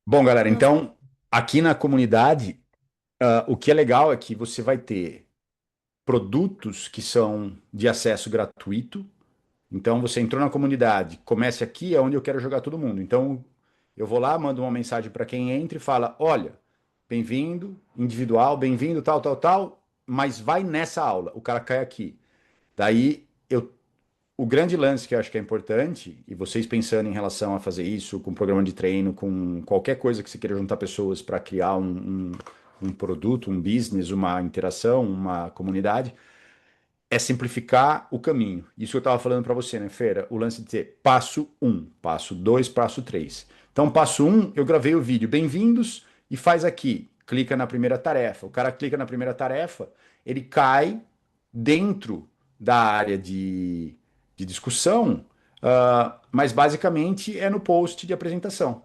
Bom, galera, então aqui na comunidade, o que é legal é que você vai ter produtos que são de acesso gratuito. Então você entrou na comunidade, comece aqui, é onde eu quero jogar todo mundo. Então eu vou lá, mando uma mensagem para quem entra e fala: olha, bem-vindo, individual, bem-vindo, tal, tal, tal, mas vai nessa aula. O cara cai aqui. Daí eu o grande lance que eu acho que é importante, e vocês pensando em relação a fazer isso com programa de treino, com qualquer coisa que você queira juntar pessoas para criar um produto, um business, uma interação, uma comunidade, é simplificar o caminho. Isso que eu estava falando para você, né, Feira? O lance de ter passo um, passo 2, passo 3. Então, passo um, eu gravei o vídeo, bem-vindos, e faz aqui. Clica na primeira tarefa. O cara clica na primeira tarefa, ele cai dentro da área de discussão, mas basicamente é no post de apresentação.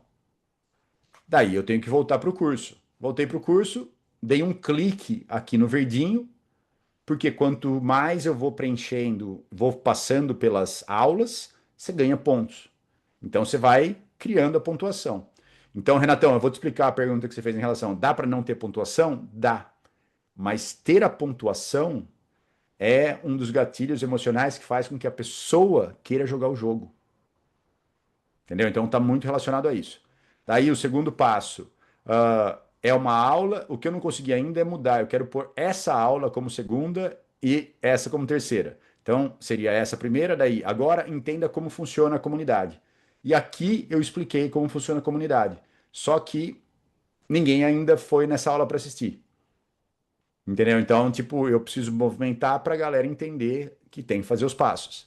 Daí eu tenho que voltar para o curso. Voltei para o curso, dei um clique aqui no verdinho, porque quanto mais eu vou preenchendo, vou passando pelas aulas, você ganha pontos. Então você vai criando a pontuação. Então, Renatão, eu vou te explicar a pergunta que você fez em relação. Dá para não ter pontuação? Dá. Mas ter a pontuação é um dos gatilhos emocionais que faz com que a pessoa queira jogar o jogo. Entendeu? Então está muito relacionado a isso. Daí o segundo passo é uma aula. O que eu não consegui ainda é mudar. Eu quero pôr essa aula como segunda e essa como terceira. Então seria essa primeira, daí. Agora entenda como funciona a comunidade. E aqui eu expliquei como funciona a comunidade. Só que ninguém ainda foi nessa aula para assistir. Entendeu? Então, tipo, eu preciso movimentar para a galera entender que tem que fazer os passos.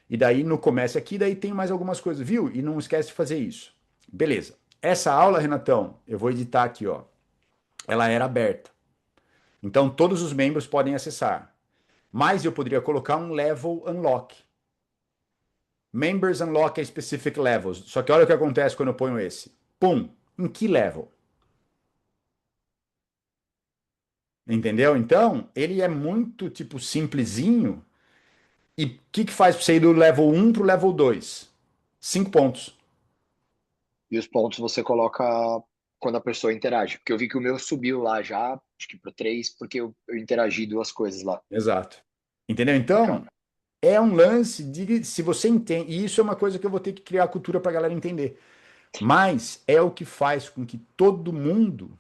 E daí no comece aqui, daí tem mais algumas coisas, viu? E não esquece de fazer isso. Beleza. Essa aula, Renatão, eu vou editar aqui, ó. Ela era aberta. Então todos os membros podem acessar. Mas eu poderia colocar um level unlock. Members unlock a specific levels. Só que olha o que acontece quando eu ponho esse. Pum! Em que level? Entendeu? Então, ele é muito tipo simplesinho. E o que faz para você ir do level um para o level 2? 5 pontos. E os pontos você coloca quando a pessoa interage. Porque eu vi que o meu subiu lá já, acho que pro 3 porque eu interagi duas coisas lá. Exato. Entendeu? Legal. Então, é um lance de se você entende, e isso é uma coisa que eu vou ter que criar a cultura para a galera entender. Mas é o que faz com que todo mundo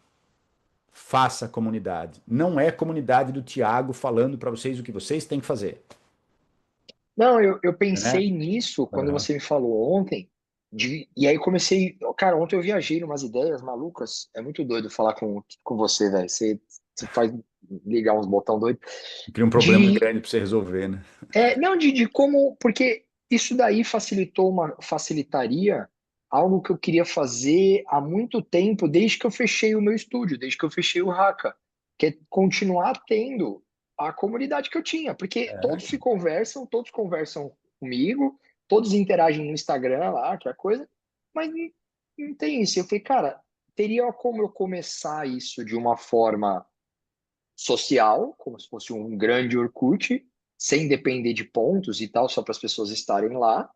faça a comunidade. Não é a comunidade do Tiago falando para vocês o que vocês têm que fazer, Não, eu né? pensei nisso quando Aham. você me falou ontem, e aí comecei. Cara, ontem eu viajei em umas ideias malucas. É muito doido falar com você, velho. Você faz ligar uns botão doido. Cria um problema De, grande para você resolver, né? não, de como. Porque isso daí facilitaria algo que eu queria fazer há muito tempo, desde que eu fechei o meu estúdio, desde que eu fechei o Raka, que é continuar tendo a comunidade que eu tinha, porque É. todos conversam comigo, todos interagem no Instagram lá, que é a coisa, mas não tem isso. Eu falei, cara, teria como eu começar isso de uma forma social, como se fosse um grande Orkut, sem depender de pontos e tal, só para as pessoas estarem lá.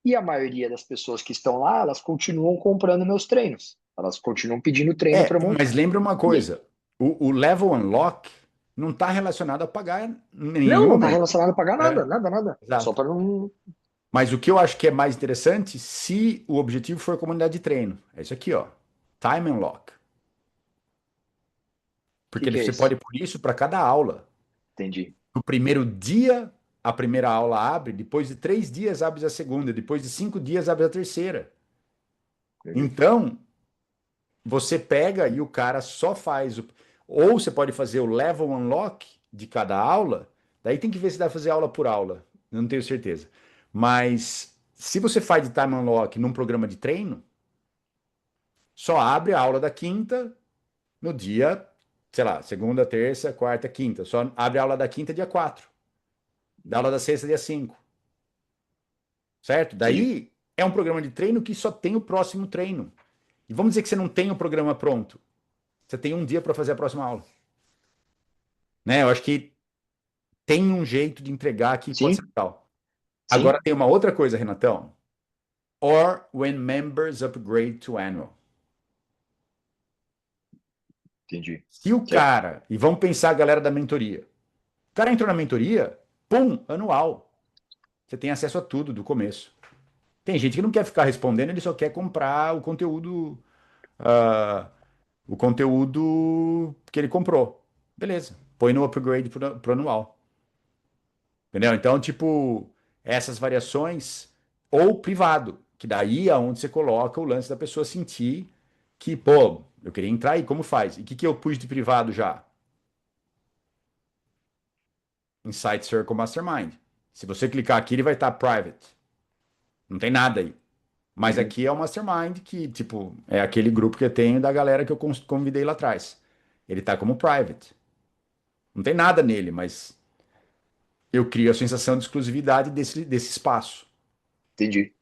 E a maioria das pessoas que estão lá, elas continuam comprando meus treinos. Elas continuam pedindo treino para montar. Mas lembra uma E coisa: o level unlock não está relacionado a pagar não nenhuma está membro. relacionado a pagar nada, É, nada, nada. Só exato. para não. Mas o que eu acho que é mais interessante, se o objetivo for a comunidade de treino, é isso aqui, ó. Time Unlock. O Porque que é você isso? pode pôr isso para cada aula. Entendi. No primeiro dia, a primeira aula abre, depois de 3 dias abre a segunda, depois de 5 dias abre a terceira. Entendi. Então, você pega e o cara só faz o. Ou você pode fazer o level unlock de cada aula, daí tem que ver se dá pra fazer aula por aula. Eu não tenho certeza. Mas se você faz de time unlock num programa de treino, só abre a aula da quinta no dia, sei lá, segunda, terça, quarta, quinta. Só abre a aula da quinta dia 4, da aula da sexta dia 5, certo? Entendi. Daí é um programa de treino que só tem o próximo treino. E vamos dizer que você não tem o programa pronto. Você tem um dia para fazer a próxima aula. Né? Eu acho que tem um jeito de entregar que pode ser Sim, legal. Agora sim. tem uma outra coisa, Renatão. Or when members upgrade to annual. entendi. Se o Certo. cara, e vamos pensar a galera da mentoria, o cara entrou na mentoria, pum, anual. Você tem acesso a tudo do começo. Tem gente que não quer ficar respondendo, ele só quer comprar ah, o conteúdo que ele comprou. Beleza. Põe no upgrade pro anual. Entendeu? Então, tipo, essas variações, ou privado, que daí é onde você coloca o lance da pessoa sentir que, pô, eu queria entrar aí, como faz? E o que eu pus de privado já? Insight Circle Mastermind. Se você clicar aqui, ele vai estar private. Não tem nada aí. Mas Uhum. aqui é o Mastermind que, tipo, é aquele grupo que eu tenho da galera que eu convidei lá atrás. Ele tá como private. Não tem nada nele, mas eu crio a sensação de exclusividade desse espaço. Entendi.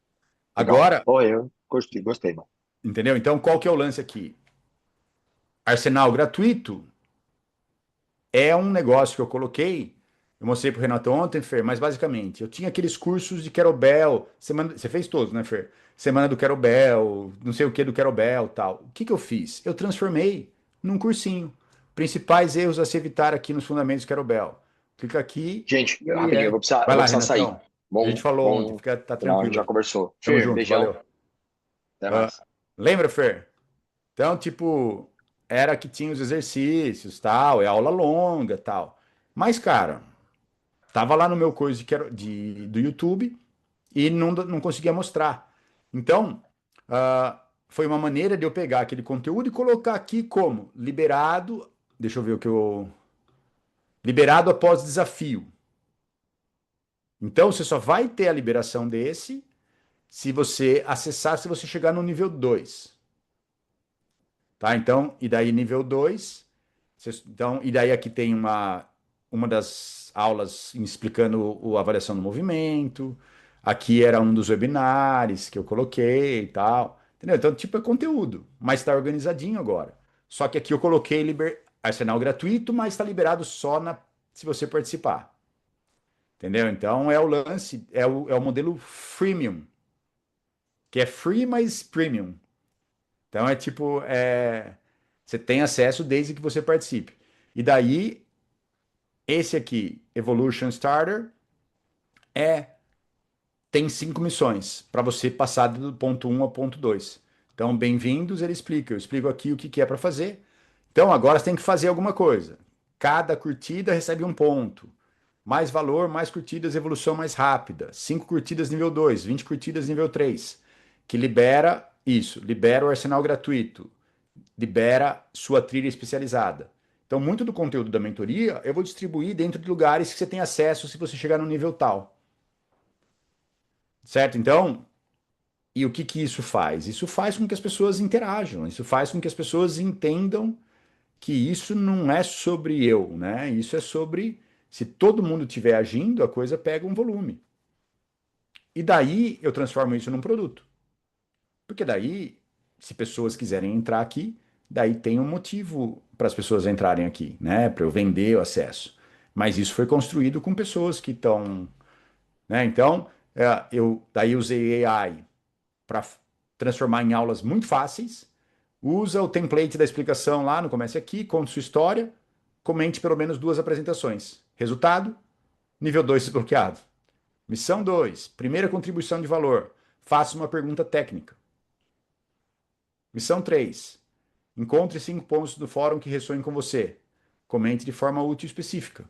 Legal. Agora, Pô, eu gostei, mano. entendeu? Então, qual que é o lance aqui? Arsenal gratuito é um negócio que eu coloquei. Eu mostrei pro Renato ontem, Fer, mas basicamente, eu tinha aqueles cursos de Kettlebell. Você fez todos, né, Fer? Semana do Kettlebell, não sei o que do Kettlebell, tal. O que que eu fiz? Eu transformei num cursinho. Principais erros a se evitar aqui nos fundamentos do Kettlebell. Clica aqui Gente, e rapidinho, é. eu Vai vou lá, precisar sair. Renatão. A gente Bom, falou ontem, bom. fica, tá Não, a gente tranquilo já aí. conversou. Tamo Fê, junto, beijão. valeu. Até Ah, mais. lembra, Fer? Então, tipo, era que tinha os exercícios, tal, é aula longa, tal. Mas, cara, tava lá no meu coisa do YouTube e não conseguia mostrar. Então, foi uma maneira de eu pegar aquele conteúdo e colocar aqui como liberado. Deixa eu ver o que eu. Liberado após desafio. Então, você só vai ter a liberação desse se você acessar, se você chegar no nível 2. Tá? Então, e daí nível 2. Então, e daí aqui tem uma das aulas explicando a avaliação do movimento. Aqui era um dos webinários que eu coloquei e tal. Entendeu? Então, tipo, é conteúdo, mas está organizadinho agora. Só que aqui eu coloquei arsenal gratuito, mas está liberado só se você participar. Entendeu? Então, é o lance, é o modelo freemium, que é free, mas premium. Então, é tipo, você tem acesso desde que você participe. E daí, esse aqui, Evolution Starter, é tem 5 missões para você passar do ponto um ao ponto 2. Então, bem-vindos, ele explica. Eu explico aqui o que que é para fazer. Então, agora você tem que fazer alguma coisa. Cada curtida recebe um ponto. Mais valor, mais curtidas, evolução mais rápida. 5 curtidas nível 2, 20 curtidas nível 3. Que libera isso, libera o arsenal gratuito, libera sua trilha especializada. Então, muito do conteúdo da mentoria eu vou distribuir dentro de lugares que você tem acesso se você chegar no nível tal. Certo? Então, e o que que isso faz? Isso faz com que as pessoas interajam, isso faz com que as pessoas entendam que isso não é sobre eu, né? Isso é sobre se todo mundo estiver agindo, a coisa pega um volume. E daí eu transformo isso num produto. Porque daí, se pessoas quiserem entrar aqui, daí tem um motivo para as pessoas entrarem aqui, né? Para eu vender o acesso. Mas isso foi construído com pessoas que estão, né? Então, eu daí usei AI para transformar em aulas muito fáceis. Usa o template da explicação lá no Comece Aqui, conte sua história, comente pelo menos 2 apresentações. Resultado: nível 2 desbloqueado. Missão 2, primeira contribuição de valor. Faça uma pergunta técnica. Missão 3, encontre 5 pontos do fórum que ressoem com você. Comente de forma útil e específica.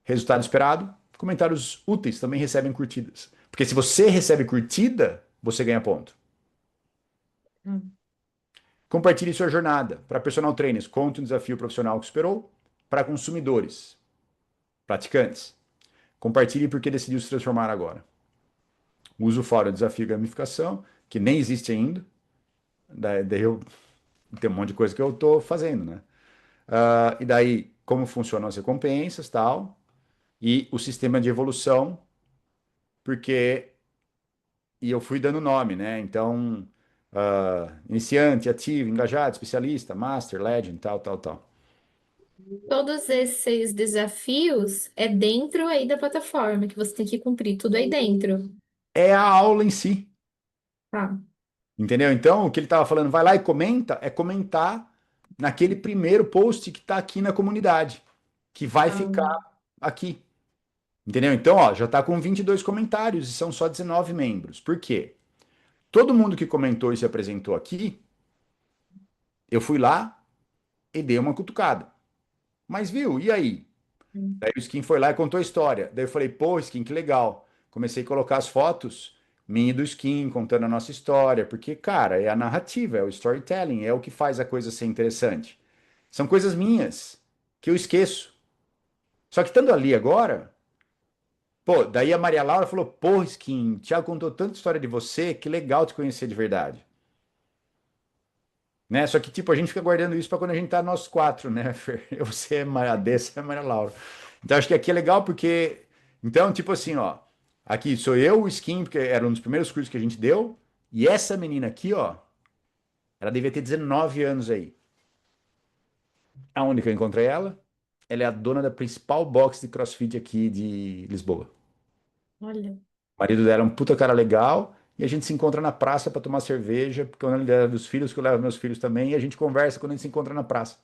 Resultado esperado: comentários úteis também recebem curtidas. Porque se você recebe curtida, você ganha ponto. Hum. Compartilhe sua jornada. Para personal trainers, conte um desafio profissional que superou. Para consumidores, praticantes, compartilhe por que decidiu se transformar agora. Use o fórum Desafio Gamificação, que nem existe ainda. Daí eu tem um monte de coisa que eu estou fazendo, né? E daí, como funcionam as recompensas, tal. E o sistema de evolução, porque e eu fui dando nome, né? Então, iniciante, ativo, engajado, especialista, master, legend, tal, tal, tal. Todos esses desafios é dentro aí da plataforma, que você tem que cumprir tudo aí dentro. É a aula em si, Tá. entendeu? Então, o que ele estava falando, vai lá e comenta, é comentar naquele primeiro post que está aqui na comunidade, que vai Ah, ficar aqui. Entendeu? Então, ó, já está com 22 comentários e são só 19 membros. Por quê? Todo mundo que comentou e se apresentou aqui, eu fui lá e dei uma cutucada. Mas viu, e aí? hum, Daí o Skin foi lá e contou a história. Daí eu falei, pô, Skin, que legal. Comecei a colocar as fotos minha e do Skin, contando a nossa história, porque, cara, é a narrativa, é o storytelling, é o que faz a coisa ser interessante. São coisas minhas que eu esqueço. Só que estando ali agora, pô, daí a Maria Laura falou, pô, Skin, Thiago contou tanta história de você, que legal te conhecer de verdade. Né? Só que, tipo, a gente fica guardando isso para quando a gente tá nós quatro, né, Fer? Você é a Dessa, é a Maria Laura. Então, acho que aqui é legal porque. Então, tipo assim, ó. Aqui sou eu, o Skin, porque era um dos primeiros cursos que a gente deu. E essa menina aqui, ó, ela devia ter 19 anos aí. Aonde que eu encontrei ela? Ela é a dona da principal box de CrossFit aqui de Lisboa. olha. O marido dela é um puta cara legal. E a gente se encontra na praça para tomar cerveja, porque quando ele leva os filhos, que eu levo meus filhos também, e a gente conversa quando a gente se encontra na praça.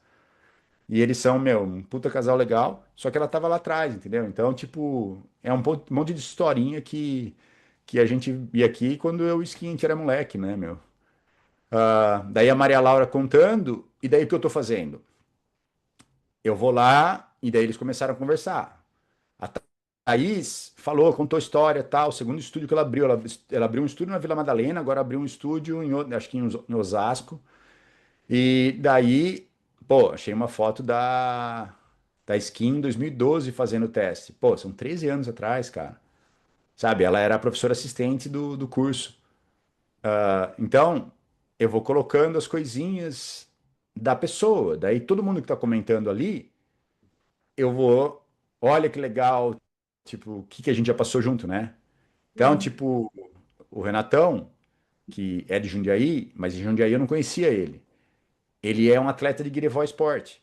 E eles são, meu, um puta casal legal, só que ela tava lá atrás, entendeu? Então, tipo, é um monte de historinha que a gente via aqui quando eu e o Skint era moleque, né, meu? Ah, daí a Maria Laura contando, e daí o que eu tô fazendo? Eu vou lá, e daí eles começaram a conversar. A Thaís falou, contou história, tal, o segundo estúdio que ela abriu um estúdio na Vila Madalena, agora abriu um estúdio acho que em Osasco. E daí, pô, achei uma foto da Skin em 2012 fazendo o teste. Pô, são 13 anos atrás, cara. Sabe, ela era a professora assistente do curso. Então, eu vou colocando as coisinhas da pessoa. Daí, todo mundo que tá comentando ali, eu vou, olha que legal, tipo, o que que a gente já passou junto, né? Então, Hum, tipo, o Renatão, que é de Jundiaí, mas em Jundiaí eu não conhecia ele. Ele é um atleta de Guireval Sport.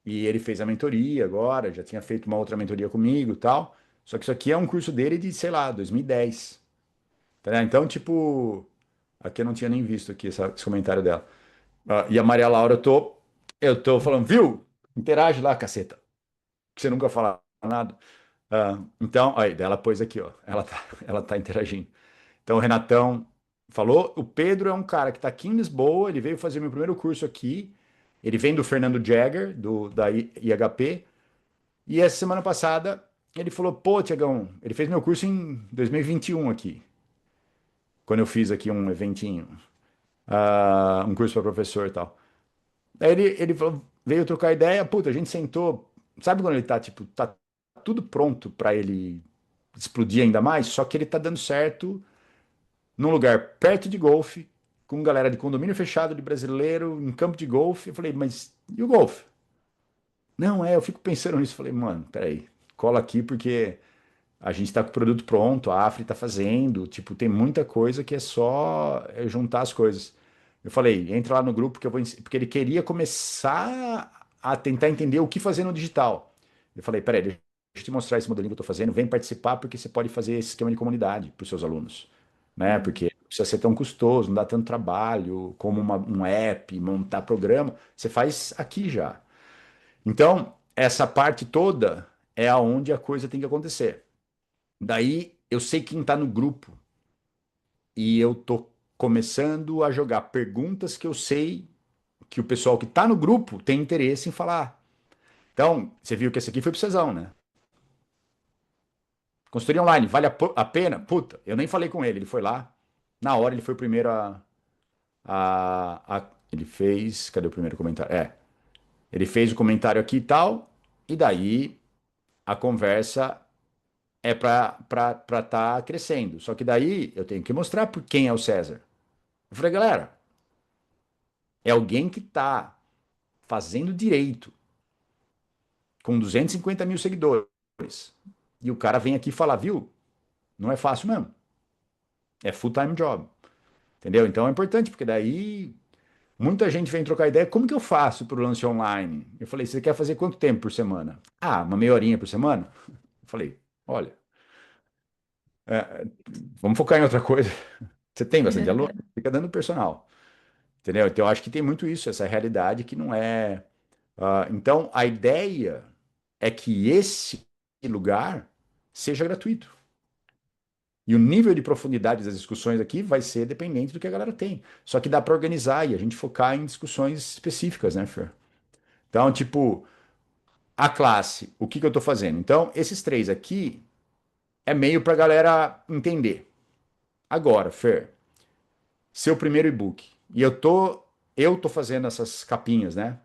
E ele fez a mentoria agora, já tinha feito uma outra mentoria comigo e tal. Só que isso aqui é um curso dele de, sei lá, 2010. Tá ligado? Então, tipo, aqui eu não tinha nem visto aqui esse comentário dela. Ah, e a Maria Laura, eu tô falando, viu? Interage lá, caceta. Que você nunca fala nada. Ah, então, aí, daí ela pôs aqui, ó. Ela tá interagindo. Então, o Renatão falou. O Pedro é um cara que está aqui em Lisboa. Ele veio fazer meu primeiro curso aqui. Ele vem do Fernando Jagger, da IHP. E essa semana passada ele falou: pô, Tiagão, ele fez meu curso em 2021 aqui, quando eu fiz aqui um eventinho, um curso para professor e tal. Aí ele veio trocar ideia, puta, a gente sentou. Sabe quando ele tá, tipo, tá tudo pronto para ele explodir ainda mais? Só que ele tá dando certo num lugar perto de golfe, com galera de condomínio fechado de brasileiro, em campo de golfe. Eu falei, mas e o golfe? Não, eu fico pensando nisso. Falei, mano, peraí, cola aqui porque a gente está com o produto pronto, a Afri está fazendo, tipo, tem muita coisa que é só juntar as coisas. Eu falei, entra lá no grupo que eu vou, porque ele queria começar a tentar entender o que fazer no digital. Eu falei, peraí, deixa eu te mostrar esse modelinho que eu estou fazendo, vem participar porque você pode fazer esse esquema de comunidade para os seus alunos, né? hum, Porque não precisa ser tão custoso, não dá tanto trabalho como um app, montar programa, você faz aqui já. Então, essa parte toda é aonde a coisa tem que acontecer. Daí eu sei quem tá no grupo e eu tô começando a jogar perguntas que eu sei que o pessoal que tá no grupo tem interesse em falar. Então, você viu que esse aqui foi pro Cezão, né? Consultoria online, vale a pena? Puta, eu nem falei com ele, ele foi lá. Na hora ele foi o primeiro ele fez. Cadê o primeiro comentário? Ele fez o comentário aqui e tal, e daí a conversa é para estar crescendo. Só que daí eu tenho que mostrar por quem é o César. Eu falei, galera, é alguém que está fazendo direito com 250 mil seguidores. E o cara vem aqui falar, viu? Não é fácil mesmo. É full-time job. Entendeu? Então é importante, porque daí muita gente vem trocar ideia. Como que eu faço para o lance online? Eu falei, você quer fazer quanto tempo por semana? Ah, uma meia horinha por semana? Eu falei, olha, vamos focar em outra coisa. Você tem bastante aluno? Fica dando personal. Entendeu? Então, eu acho que tem muito isso, essa realidade que não é. Então, a ideia é que esse lugar seja gratuito. E o nível de profundidade das discussões aqui vai ser dependente do que a galera tem. Só que dá para organizar e a gente focar em discussões específicas, né, Fer? Então, tipo, a classe, o que que eu estou fazendo? Então, esses três aqui é meio para a galera entender. Agora, Fer, seu primeiro e-book. E eu tô fazendo essas capinhas, né?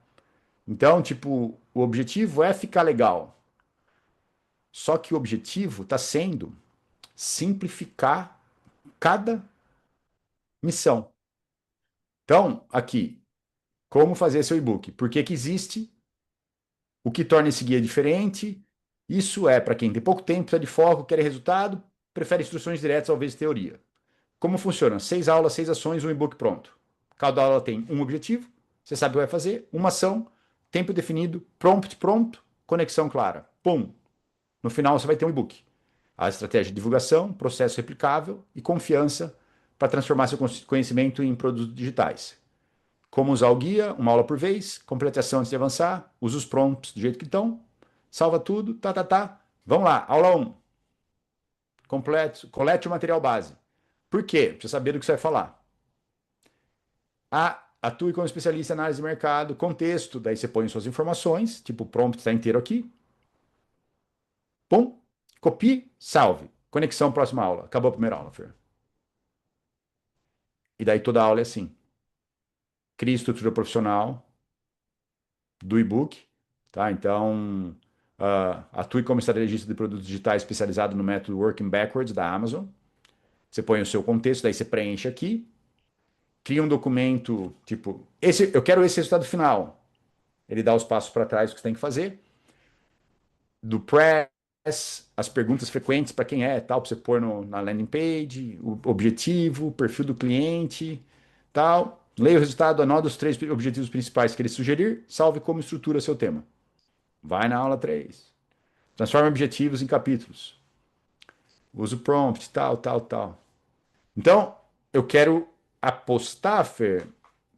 Então, tipo, o objetivo é ficar legal. Só que o objetivo está sendo simplificar cada missão. Então, aqui, como fazer seu e-book? Por que que existe? O que torna esse guia diferente? Isso é para quem tem pouco tempo, precisa de foco, quer resultado, prefere instruções diretas ao invés de teoria. Como funciona? 6 aulas, 6 ações, um e-book pronto. Cada aula tem um objetivo, você sabe o que vai fazer, uma ação, tempo definido, prompt pronto, conexão clara. Pum! No final você vai ter um e-book. A estratégia de divulgação, processo replicável e confiança para transformar seu conhecimento em produtos digitais. Como usar o guia, uma aula por vez, completação antes de avançar, usa os prompts do jeito que estão, salva tudo, tá, tá, tá. Vamos lá, aula 1. Colete o material base. Por quê? Precisa saber do que você vai falar. Atue como especialista em análise de mercado, contexto, daí você põe suas informações, tipo o prompt está inteiro aqui. Pum, copie, salve. Conexão, próxima aula. Acabou a primeira aula, Fer. E daí toda aula é assim. Crie estrutura profissional do e-book, tá? Então, atue como estrategista de produtos digitais especializado no método Working Backwards da Amazon. Você põe o seu contexto, daí você preenche aqui, cria um documento, tipo, eu quero esse resultado final. Ele dá os passos para trás que você tem que fazer. Do press, as perguntas frequentes para quem é, tal, para você pôr na landing page, o objetivo, o perfil do cliente, tal. Leia o resultado, anota os 3 objetivos principais que ele sugerir, salve como estrutura seu tema. Vai na aula 3. Transforma objetivos em capítulos. Usa o prompt, tal, tal, tal. Então, eu quero apostar, Fer,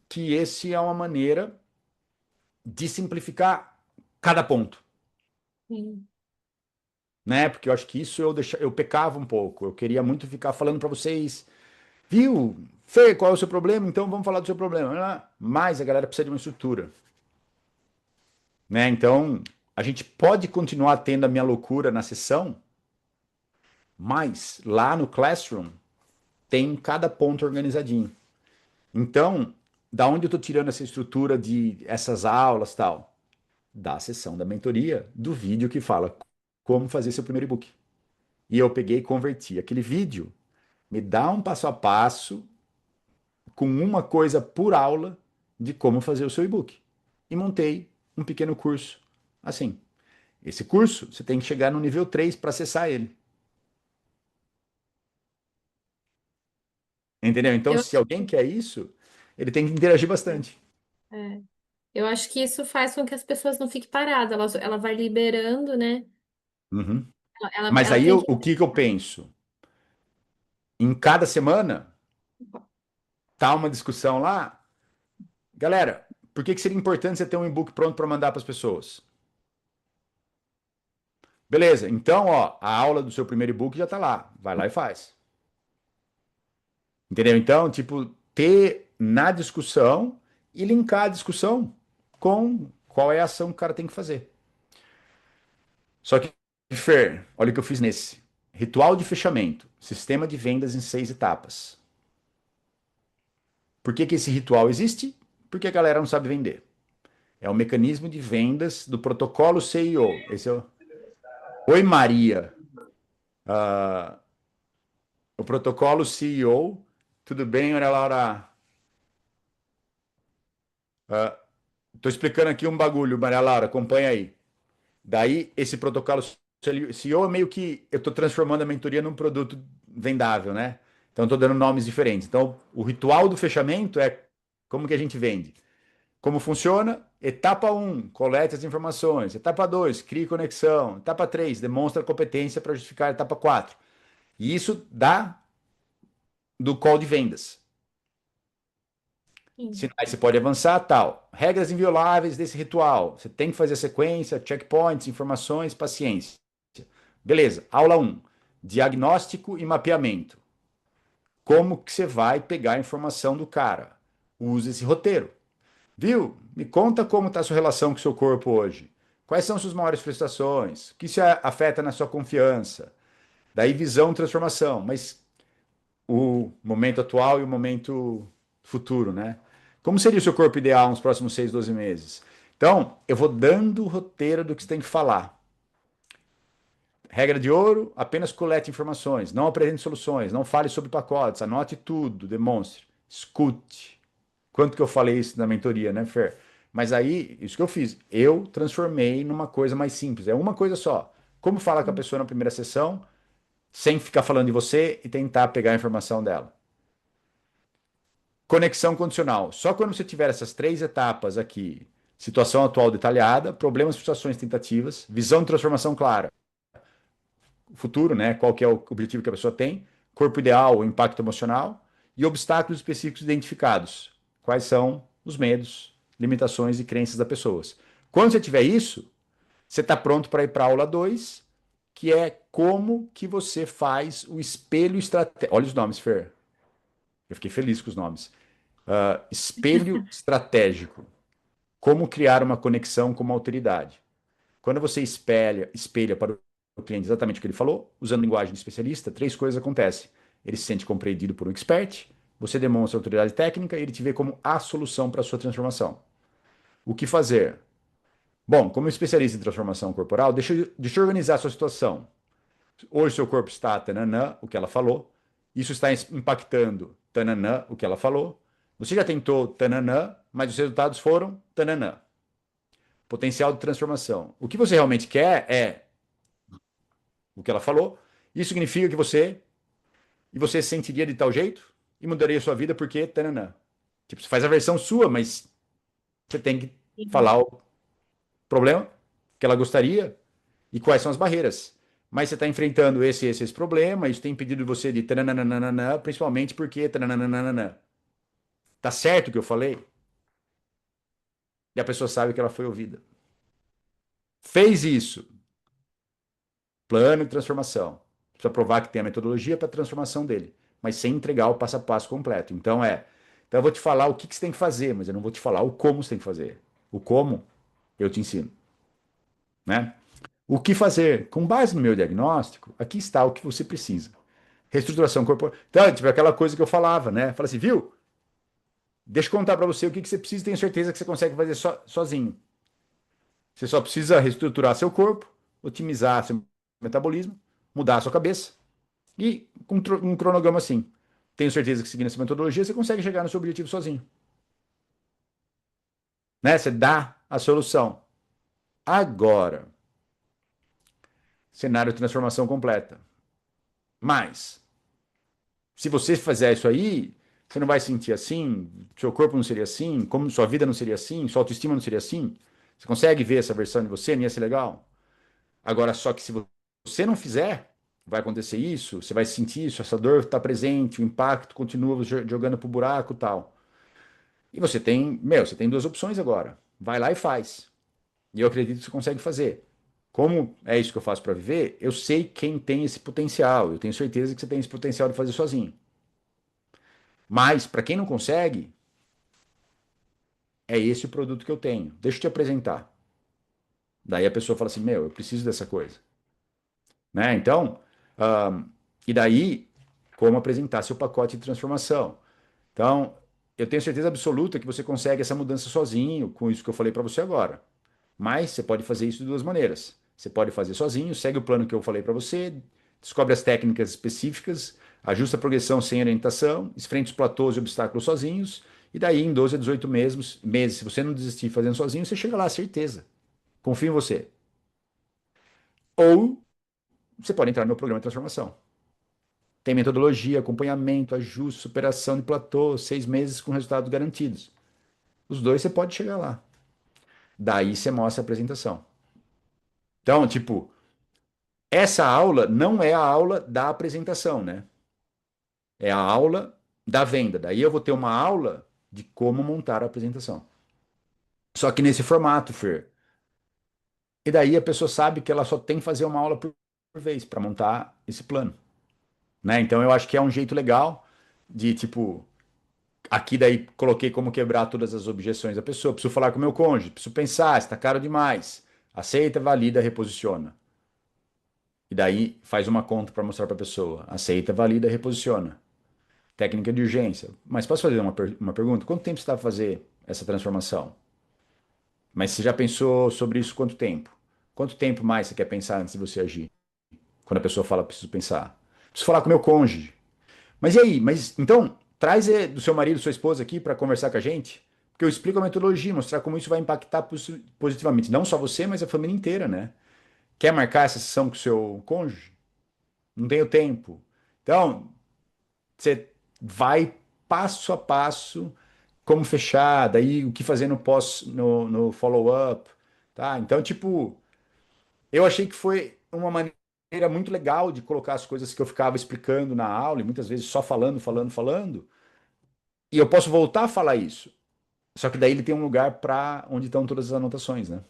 que esse é uma maneira de simplificar cada ponto, Sim. né? Porque eu acho que isso eu pecava um pouco. Eu queria muito ficar falando para vocês, viu? Fer, qual é o seu problema? Então vamos falar do seu problema. Mas a galera precisa de uma estrutura, né? Então, a gente pode continuar tendo a minha loucura na sessão, mas lá no Classroom tem cada ponto organizadinho. Então, da onde eu estou tirando essa estrutura de essas aulas tal? Da sessão da mentoria, do vídeo que fala como fazer seu primeiro e-book. E eu peguei e converti aquele vídeo, me dá um passo a passo com uma coisa por aula de como fazer o seu e-book. E montei um pequeno curso assim. Esse curso, você tem que chegar no nível 3 para acessar ele. Entendeu? Então, Eu, se alguém quer isso, ele tem que interagir bastante. é, eu acho que isso faz com que as pessoas não fiquem paradas, ela vai liberando, né? Uhum. Ela, Mas ela aí tem que. o que que eu penso? Em cada semana, tá uma discussão lá. Galera, por que que seria importante você ter um e-book pronto para mandar para as pessoas? Beleza, então, ó, a aula do seu primeiro e-book já tá lá. Vai lá e faz. Entendeu? Então, tipo, ter na discussão e linkar a discussão com qual é a ação que o cara tem que fazer. Só que, Fer, olha o que eu fiz nesse. Ritual de fechamento. Sistema de vendas em 6 etapas. Por que que esse ritual existe? Porque a galera não sabe vender. É o mecanismo de vendas do protocolo CIO. Esse é o... Oi, Maria. O protocolo CEO. Tudo bem, olha, Laura? Estou explicando aqui um bagulho, Maria Laura, acompanha aí. Daí, esse protocolo CEO é meio que eu estou transformando a mentoria num produto vendável, né? Então, estou dando nomes diferentes. Então, o ritual do fechamento é como que a gente vende. Como funciona? Etapa 1, colete as informações. Etapa 2, crie conexão. Etapa 3, demonstra competência para justificar a etapa 4. E isso dá do call de vendas. Sim. Sinais você pode avançar, tal. Regras invioláveis desse ritual. Você tem que fazer a sequência, checkpoints, informações, paciência. Beleza. Aula um: diagnóstico e mapeamento. Como que você vai pegar a informação do cara? Use esse roteiro. Viu? Me conta como está a sua relação com o seu corpo hoje. Quais são suas maiores frustrações? O que se afeta na sua confiança? Daí visão e transformação. Mas o momento atual e o momento futuro, né? Como seria o seu corpo ideal nos próximos 6, 12 meses? Então, eu vou dando o roteiro do que você tem que falar. Regra de ouro, apenas colete informações, não apresente soluções, não fale sobre pacotes, anote tudo, demonstre, escute. Quanto que eu falei isso na mentoria, né, Fer? Mas aí, isso que eu fiz, eu transformei numa coisa mais simples, é uma coisa só. Como falar com a pessoa na primeira sessão, sem ficar falando de você e tentar pegar a informação dela. Conexão condicional. Só quando você tiver essas três etapas aqui, situação atual detalhada, problemas, frustrações, tentativas, visão de transformação clara, futuro, né? Qual que é o objetivo que a pessoa tem, corpo ideal, o impacto emocional e obstáculos específicos identificados. Quais são os medos, limitações e crenças das pessoas. Quando você tiver isso, você está pronto para ir para a aula 2, que é como que você faz o espelho estratégico. Olha os nomes, Fer. Eu fiquei feliz com os nomes. Espelho estratégico. Como criar uma conexão com uma autoridade. Quando você espelha para o cliente exatamente o que ele falou, usando linguagem de especialista, três coisas acontecem. Ele se sente compreendido por um expert, você demonstra autoridade técnica e ele te vê como a solução para a sua transformação. O que fazer? Bom, como especialista em transformação corporal, deixa eu organizar a sua situação. Hoje seu corpo está tananã, o que ela falou. Isso está impactando tananã, o que ela falou. Você já tentou tananã, mas os resultados foram tananã. Potencial de transformação. O que você realmente quer é o que ela falou. Isso significa que você se sentiria de tal jeito e mudaria a sua vida porque tananã. Tipo, você faz a versão sua, mas você tem que falar o problema que ela gostaria e quais são as barreiras. Mas você está enfrentando esse problema, isso tem impedido você de tananana, principalmente porque tananana. Tá certo o que eu falei? E a pessoa sabe que ela foi ouvida. Fez isso. Plano de transformação. Precisa provar que tem a metodologia para a transformação dele, mas sem entregar o passo a passo completo. Então eu vou te falar o que você tem que fazer, mas eu não vou te falar o como você tem que fazer. O como eu te ensino, né? O que fazer? Com base no meu diagnóstico, aqui está o que você precisa. Reestruturação corporal. Então, tipo aquela coisa que eu falava, né? Fala assim, viu? Deixa eu contar para você o que você precisa e tenho certeza que você consegue fazer sozinho. Você só precisa reestruturar seu corpo, otimizar seu metabolismo, mudar a sua cabeça e com um cronograma assim. Tenho certeza que seguindo essa metodologia você consegue chegar no seu objetivo sozinho. Né? Você dá a solução. Agora, cenário de transformação completa. Mas, se você fizer isso aí, você não vai sentir assim, seu corpo não seria assim, como sua vida não seria assim, sua autoestima não seria assim. Você consegue ver essa versão de você? Não ia ser legal? Agora, só que se você não fizer, vai acontecer isso, você vai sentir isso, essa dor está presente, o impacto continua jogando pro buraco e tal. E você tem duas opções agora. Vai lá e faz. E eu acredito que você consegue fazer. Como é isso que eu faço para viver, eu sei quem tem esse potencial. Eu tenho certeza que você tem esse potencial de fazer sozinho. Mas, para quem não consegue, é esse o produto que eu tenho. Deixa eu te apresentar. Daí a pessoa fala assim: Meu, eu preciso dessa coisa. Né? Então, ah, e daí, como apresentar seu pacote de transformação. Então, eu tenho certeza absoluta que você consegue essa mudança sozinho, com isso que eu falei para você agora. Mas você pode fazer isso de duas maneiras. Você pode fazer sozinho, segue o plano que eu falei para você, descobre as técnicas específicas, ajusta a progressão sem orientação, enfrenta os platôs e obstáculos sozinhos, e daí em 12 a 18 meses, se você não desistir fazendo sozinho, você chega lá, certeza. Confio em você. Ou você pode entrar no meu programa de transformação. Tem metodologia, acompanhamento, ajuste, superação de platô, 6 meses com resultados garantidos. Os dois você pode chegar lá. Daí você mostra a apresentação. Então, tipo, essa aula não é a aula da apresentação, né? É a aula da venda. Daí eu vou ter uma aula de como montar a apresentação. Só que nesse formato, Fer. E daí a pessoa sabe que ela só tem que fazer uma aula por vez para montar esse plano, né? Então eu acho que é um jeito legal de, tipo, aqui daí coloquei como quebrar todas as objeções da pessoa. Preciso falar com o meu cônjuge, preciso pensar, está caro demais. Aceita, valida, reposiciona. E daí faz uma conta para mostrar para a pessoa. Aceita, valida, reposiciona. Técnica de urgência. Mas posso fazer uma pergunta? Quanto tempo você está para fazer essa transformação? Mas você já pensou sobre isso quanto tempo? Quanto tempo mais você quer pensar antes de você agir? Quando a pessoa fala, preciso pensar. Preciso falar com o meu cônjuge. Mas e aí? Mas então, traz do seu marido, sua esposa aqui para conversar com a gente, porque eu explico a metodologia, mostrar como isso vai impactar positivamente, não só você, mas a família inteira, né? Quer marcar essa sessão com o seu cônjuge? Não tenho tempo. Então, você vai passo a passo, como fechar, daí o que fazer no follow-up, tá? Então, tipo, eu achei que foi uma maneira muito legal de colocar as coisas que eu ficava explicando na aula, e muitas vezes só falando, falando, falando, e eu posso voltar a falar isso. Só que daí ele tem um lugar para onde estão todas as anotações, né?